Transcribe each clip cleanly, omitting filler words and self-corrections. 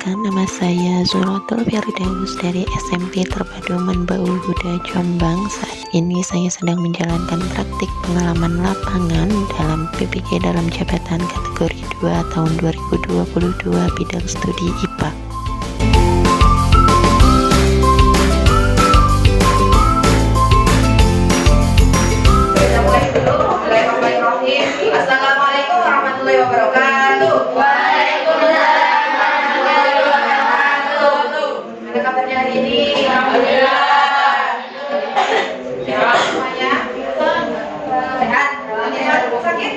perkenalkan, nama saya Zurotul Firdaus dari SMP Terpadu Manbaul Huda Jombang. Saat ini saya sedang menjalankan praktik pengalaman lapangan dalam PPG dalam jabatan kategori 2 tahun 2022 bidang studi IPA. Assalamualaikum warahmatullahi wabarakatuh. Waalaikumsalam warahmatullahi wabarakatuh. Ada kabarnya hari ini? Alhamdulillah. Sehat semuanya? Sehat? Ada sakit?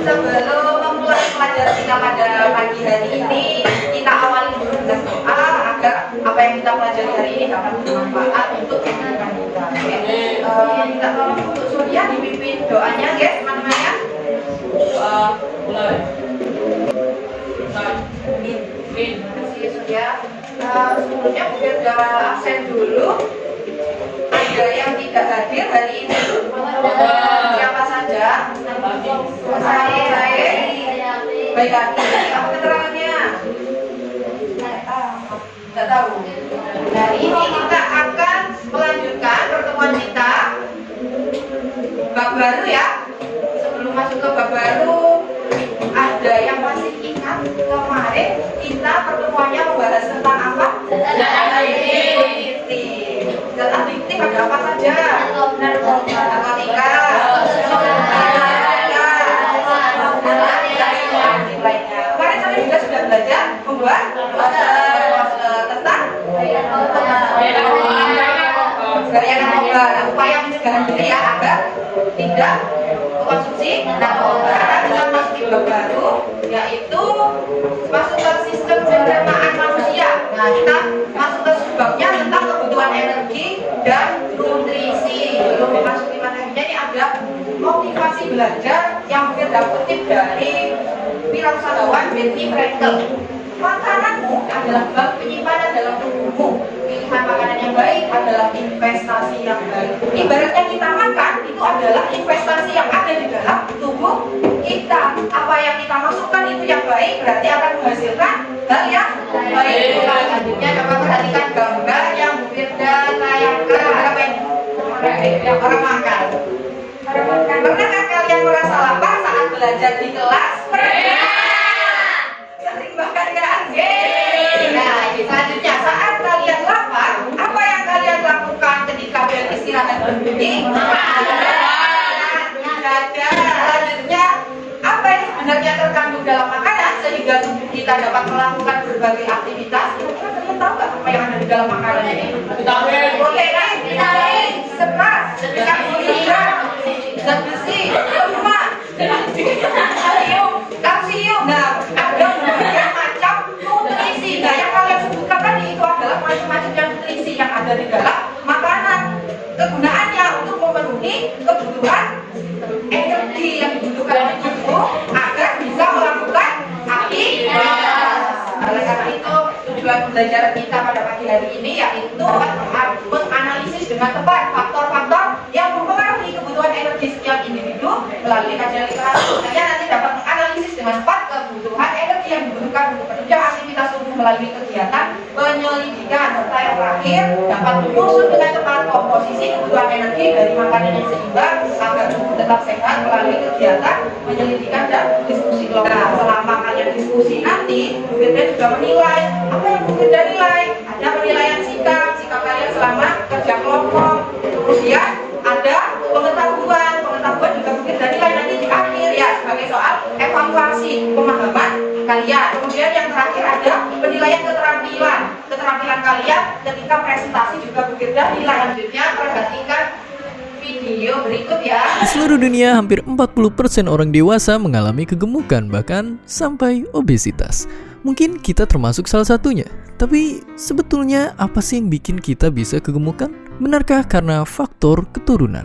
Sebelum memulai pelajaran kita pada pagi hari ini, kita awali dulu dengan doa agar apa yang kita pelajari hari ini dapat bermanfaat untuk kehidupan kita. Kita tolong untuk Surya dipimpin doanya, guys, teman-temannya. Mulai. Terima kasih Surya. Sebelumnya mungkin udah absen dulu. Ada yang tidak hadir hari ini. Siapa saja? Saya. Baik hati. Apa keterangannya? Tidak tahu. Hari ini kita akan melanjutkan pertemuan kita. Bab baru ya. Sebelum masuk ke bab baru, ada yang masih ingat kemarin kita pertemuannya membahas tentang apa? Zat adiktif. Zat adiktif ada apa saja? Narkotika, lainnya. Kemarin saya juga sudah belajar membuat tentang gaya narkoba. Nah, upaya pencegahan diri ya agar tidak konsumsi narkoba. Kita masuk di bab baru, yaitu masuk ke sistem pencernaan manusia. Nah, kita masuk ke babnya tentang kebutuhan energi dan nutrisi. Belum memasuki materinya, ini ada motivasi belajar yang kita kutip dari wirausahawan Betty Frankel. Makananmu adalah bank penyimpanan dalam tubuhmu. Pilihan makanan yang baik adalah investasi yang baik. Ibaratnya kita makan itu adalah investasi yang ada di dalam tubuh kita. Apa yang kita masukkan itu yang baik, berarti akan menghasilkan hal yang baik. Selanjutnya coba perhatikan gambar yang Firda tayangkan. Apa ini? Orang makan. Pernahkah kalian merasa lapar saat belajar di kelas? Sering makan kan? Nah, selanjutnya saat kalian lapar, apa yang kalian lakukan ketika kalian istirahat berhenti? Selanjutnya, apa yang sebenarnya terkandung dalam makanan sehingga tubuh kita dapat melakukan berbagai aktivitas? Kira-kira kalian tahu nggak apa yang ada di dalam makanan ini? Vitamin. Protein, serat, karbohidrat, zat besi, lemak, kalsium. Nah, ada berbagai macam nutrisi. Nah, yang kalian sebutkan tadi itu adalah macam-macam yang nutrisi yang ada di dalam makanan. Kegunaannya untuk memenuhi kebutuhan energi yang dibutuhkan oleh tubuh agar bisa melakukan aktivitas. Oleh karena itu, tujuan pembelajaran kita pada pagi hari ini yaitu menganalisis dengan tepat faktor-faktor yang mempengaruhi kebutuhan energi setiap individu melalui kajian literatur. Saya nanti dapat menganalisis dengan tepat kebutuhan energi yang dibutuhkan untuk penunjang aktivitas tubuh melalui kegiatan penyelidikan, serta yang terakhir dapat menyusun dengan tepat komposisi kebutuhan energi dari makanan yang seimbang agar tubuh tetap sehat melalui kegiatan penyelidikan dan diskusi kelompok. Nah, selama kalian diskusi nanti, mungkin juga menilai apa yang mungkin nilai. Ada penilaian sikap kalian selama kerja kelompok. Kemudian ada pengetahuan juga mungkin nilai nanti di akhir ya sebagai soal evaluasi pemahaman kalian. Kemudian yang terakhir ada penilaian keterampilan kalian ketika presentasi juga mungkin nilai. Selanjutnya perhatikan video berikut ya. Di seluruh dunia, hampir 40% orang dewasa mengalami kegemukan, bahkan sampai obesitas. Mungkin kita termasuk salah satunya. Tapi sebetulnya apa sih yang bikin kita bisa kegemukan? Benarkah karena faktor keturunan?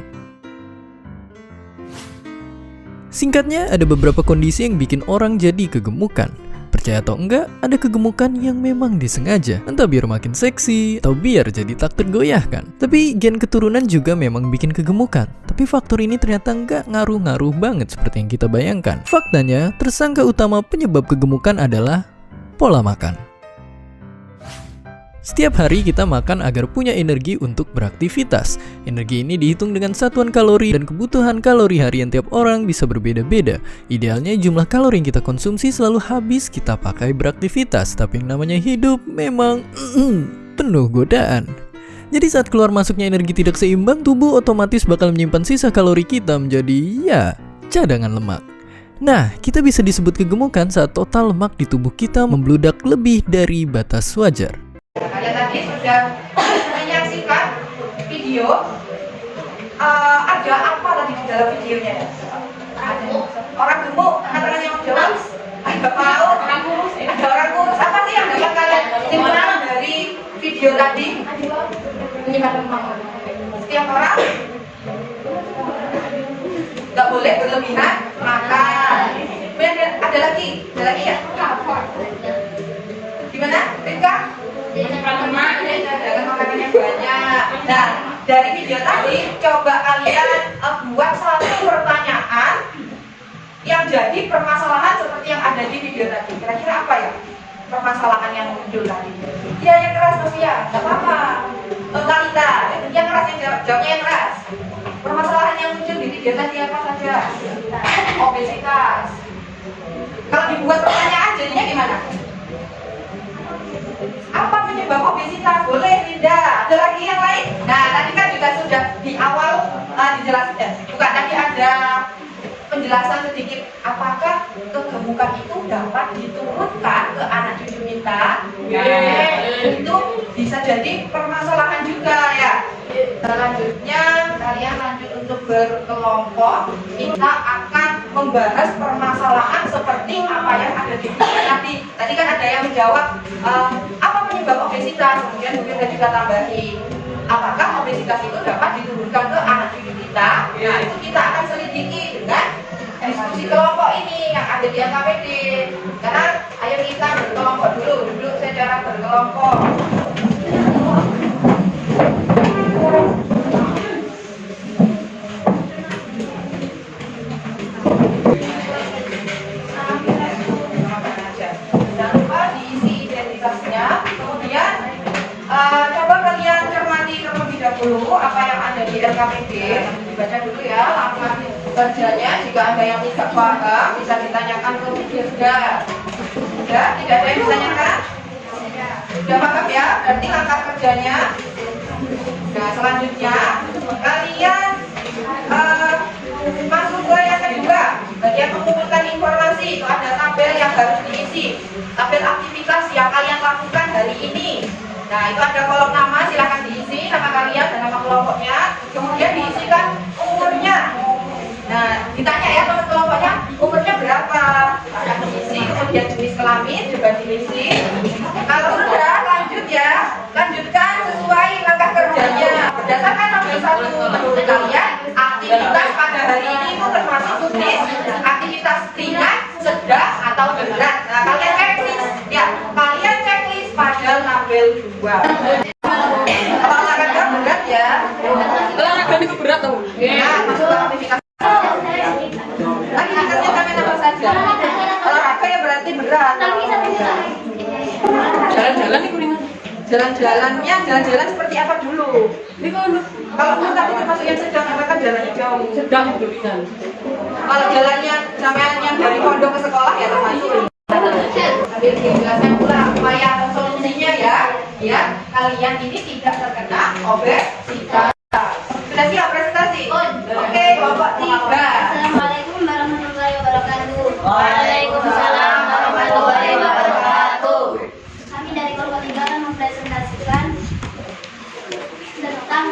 Singkatnya, ada beberapa kondisi yang bikin orang jadi kegemukan. Percaya atau enggak, ada kegemukan yang memang disengaja, entah biar makin seksi atau biar jadi tak tergoyahkan. Tapi gen keturunan juga memang bikin kegemukan. Tapi faktor ini ternyata enggak ngaruh-ngaruh banget seperti yang kita bayangkan. Faktanya, tersangka utama penyebab kegemukan adalah pola makan. Setiap hari kita makan agar punya energi untuk beraktivitas. Energi ini dihitung dengan satuan kalori dan kebutuhan kalori harian tiap orang bisa berbeda-beda. Idealnya jumlah kalori yang kita konsumsi selalu habis kita pakai beraktivitas. Tapi yang namanya hidup memang penuh godaan. Jadi saat keluar masuknya energi tidak seimbang, tubuh otomatis bakal menyimpan sisa kalori kita menjadi cadangan lemak. Nah, kita bisa disebut kegemukan saat total lemak di tubuh kita membludak lebih dari batas wajar. Kalian tadi sudah menyaksikan video. Ada apa tadi di dalam videonya? Ada orang gemuk, katakan yang jawab. Ada paut, ada orang kurus. Apa sih yang dapat kalian simpulkan dari video tadi? Menyimpan lemak. Setiap orang nggak boleh berlebihan makan. Kemudian ada lagi ya? Gimana, Rika? Jangan makanan yang banyak. Nah, dari video tadi coba kalian buat satu pertanyaan yang jadi permasalahan seperti yang ada di video tadi. Kira-kira apa ya permasalahan yang muncul tadi? Ya, yang keras Sofia, nggak apa-apa. Talita, yang keras, yang jawabnya yang keras. Permasalahan yang muncul di video tadi apa saja? Obesitas. Kalau dibuat pertanyaan jadinya gimana? Apa penyebab obesitas? Boleh, Linda. Ada lagi yang lain? Nah, tadi kan juga sudah di awal dijelaskan. Bukan, tadi ada penjelasan sedikit. Apakah kegemukan itu dapat diturunkan ke anak cucu kita? Itu bisa jadi permasalahan juga ya. Selanjutnya kalian lanjut untuk berkelompok. Kita akan membahas permasalahan seperti apa yang ada di video tadi. Tadi kan ada yang menjawab apa penyebab obesitas. Kemudian mungkin saya juga tambahin, apakah obesitas itu dapat diturunkan ke anak cucu kita? Nah, itu kita akan selidiki dengan diskusi kelompok ini yang ada di LKPD. Karena ayo kita berkelompok dulu secara berkelompok. Jangan lupa diisi identitasnya. Kemudian coba kalian cermati terlebih dahulu apa yang ada di LKPD. Dibaca dulu ya langkah kerjanya. Jika ada yang tidak paham bisa ditanyakan ke Firda. Ya, tidak ada yang ditanyakan? Sudah paham ya? Berarti langkah kerjanya. Nah, selanjutnya kalian masuk ke yang kedua, bagian mengumpulkan informasi. Itu ada tabel yang harus diisi, tabel aktivitas yang kalian lakukan hari ini. Nah, itu ada kolom nama, silahkan diisi nama kalian dan nama kelompoknya. Kemudian diisikan umurnya. Nah, ditanya ya teman kelompoknya, umurnya berapa? Akan diisi. Kemudian jenis kelamin juga diisi. Kalau sudah lanjut ya, lanjutkan sesuai langkah kerjanya. Berdasarkan tabel 1 menurut kalian, aktivitas pada hari ini itu termasuk tulis, aktivitas ringan, sedang atau berat. Nah, kalian checklist ya, kalian checklist pada tabel 2. Olahraga berat ya. Olahraga itu berat tuh. Nah, masuk ke aktivitas. Aktivitasnya sampai apa saja? Olahraga ya berarti berat. Jalan-jalan itu ringan. Jalan-jalan seperti apa dulu? Ini Kalau menurut tadi termasuk yang sedang, apakah jalannya jauh? sedang itu ringan. Kalau jalannya sampai yang dari pondok ke sekolah ya termasuk. Sambil dijelaskan pula upaya atau solusinya ya, kalian ini tidak terkena obesitas. Sudah siap presentasi? Oke, kelompok 3. Assalamualaikum warahmatullahi wabarakatuh. Waalaikumsalam warahmatullahi wabarakatuh. Kami dari kelompok 3 akan mempresentasikan tentang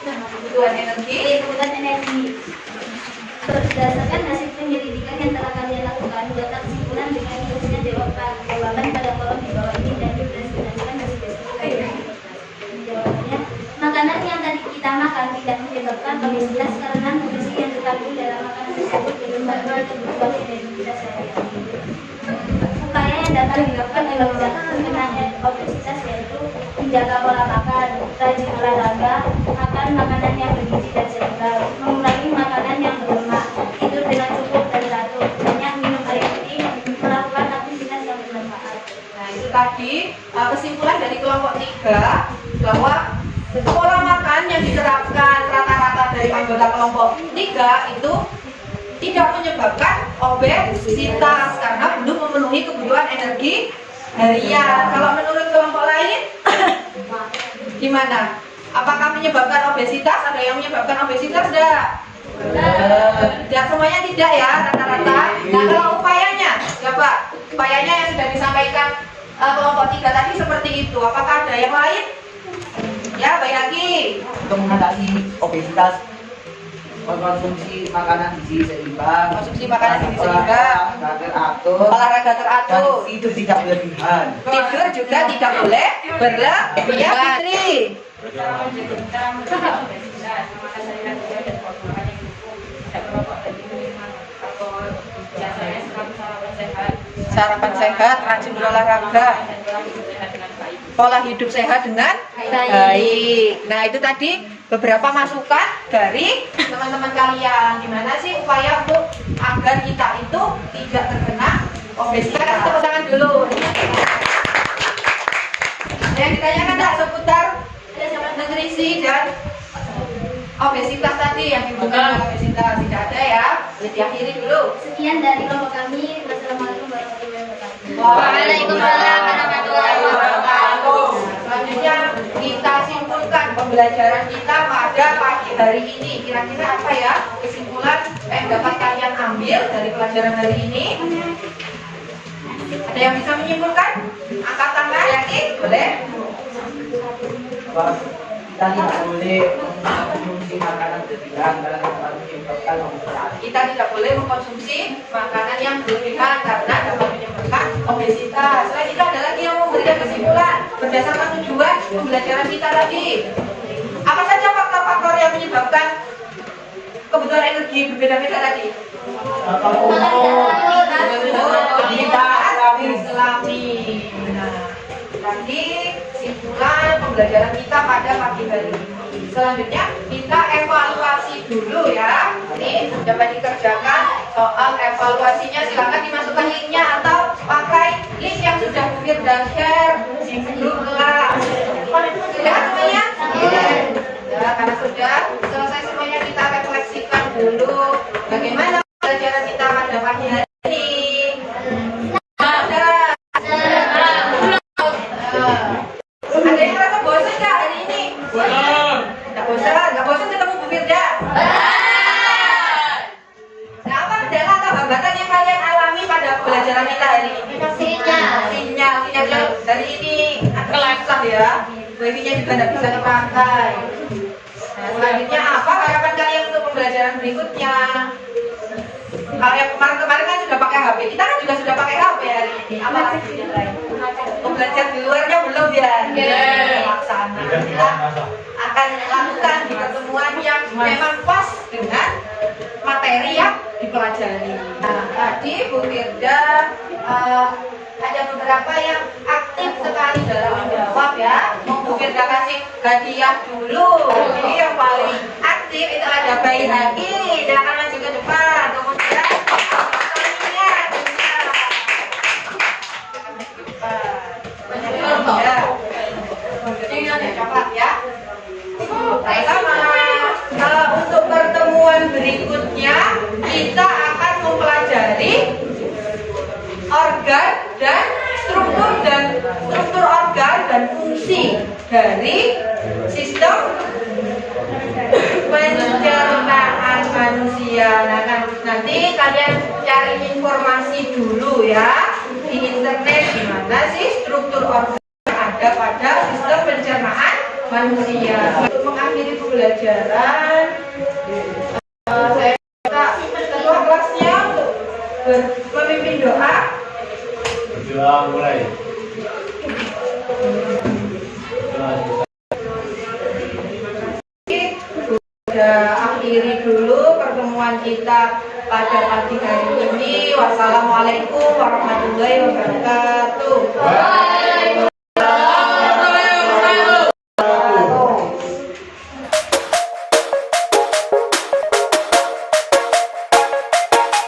Kebutuhan energi. kebutuhan energi. Berdasarkan hasil penyelidikan yang telah kalian lakukan, buat kesimpulan dengan terusnya jawaban pada kolom di bawah ini dan dipresentasikan hasil-hasil. Jawabannya, makanan yang tadi kita makan tidak menyebabkan obesitas karena nutrisi yang terkandung dalam makanan tersebut belum membantu kebutuhan energi kita sehari-hari. Upaya yang dapat dilakukan agar tidak terkena obesitas yaitu menjaga pola makan, rajin olahraga, makan makanan yang bergizi dan seimbang, mengurangi makanan yang berlemak, tidur dengan cukup dan teratur, banyak minum air putih, melakukan aktivitas yang bermanfaat. Nah, itu tadi kesimpulan dari kelompok 3 bahwa pola makan yang diterapkan rata-rata dari anggota kelompok 3 itu tidak menyebabkan obesitas karena belum memenuhi kebutuhan energi harian. Kalau menurut kelompok lain gimana? Apakah menyebabkan obesitas? Ada yang menyebabkan obesitas enggak? Tidak semuanya tidak ya, rata-rata. Nah, kalau upayanya, coba upayanya yang sudah disampaikan kelompok 3 tadi seperti itu. Apakah ada yang lain? Ya, baik lagi. Untuk mengatasi obesitas, konsumsi makanan gizi seimbang, Konsumsi makanan gizi seimbang, olahraga teratur, dan tidur tidak berlebihan. tidur juga tidak boleh berlebihan. Fitri. Sarapan sehat, rajin berolahraga, pola hidup sehat dengan baik. Nah, itu tadi beberapa masukan dari teman-teman kalian. Gimana sih upaya untuk agar kita itu tidak terkena obesitas? Kasih tepuk tangan dulu. Yang ditanyakan tak seputar nutrisi dan obesitas tadi yang dihubungkan dengan obesitas tidak ada ya. Diakhiri dulu. Sekian dari kelompok kami. Wassalamualaikum warahmatullahi wabarakatuh. Waalaikumsalam warahmatullahi wabarakatuh. Selanjutnya kita simpulkan pembelajaran kita pada pagi hari ini. Kira-kira apa ya kesimpulan yang dapat kalian ambil dari pelajaran hari ini? Ada yang bisa menyimpulkan? Angkat tangan, yakin? Boleh? Kita tidak boleh mengkonsumsi makanan berlebihan karena dapat menyebabkan obesitas. Kita tidak boleh mengkonsumsi makanan yang berlebihan karena dapat menyebabkan obesitas. Selain itu ada lagi yang memberikan kesimpulan berdasarkan tujuan pembelajaran kita tadi. Apa saja faktor-faktor yang menyebabkan kebutuhan energi berbeda-beda tadi? Islami. Nah, tadi kesimpulan pembelajaran kita pada pagi hari ini. Selanjutnya kita evaluasi dulu ya. Ini dapat dikerjakan soal evaluasinya. Silakan dimasukkan linknya atau pakai link yang sudah Bu Firda share di grup kelas. Sudah semuanya? Ya, karena sudah selesai semuanya kita refleksikan dulu bagaimana pembelajaran kita pada pagi hari ini. Ada yang merasa bosan nggak hari ini? Nggak bosan ketemu Bu Firda? Nah, apa kendala atau hambatan yang kalian alami pada pembelajaran kita hari ini? Sinyal dari ini agak susah ya. Wifi-nya juga tidak bisa dipakai. Nah, selanjutnya apa harapan kalian untuk pembelajaran berikutnya? Kalau yang kemarin kan sudah pakai HP, kita kan juga sudah pakai HP hari ini. Apa lagi yang lain? Belajar di luarnya belum ya? Laksana. Kita akan lakukan di pertemuan yang memang pas dengan materi yang dipelajari. Nah, tadi Bu Firda ada beberapa yang aktif sekali dalam menjawab ya. Mau Bu Firda kasih hadiah dulu. Jadi yang paling aktif itu ada Bayi Haki. Silakan maju ke depan. Kemudian coklat ya. Sama untuk pertemuan berikutnya kita akan mempelajari organ dan struktur organ dan fungsi dari sistem pencernaan manusia. Nah, nanti kalian cari informasi dulu ya di internet gimana sih struktur organ yang ada pada sistem pencernaan manusia. Untuk mengakhiri pembelajaran, saya minta ketua kelasnya untuk memimpin doa. Berdoa mulai. Sudah akhiri dulu pertemuan kita pada pagi hari ini. Wassalamualaikum warahmatullahi wabarakatuh.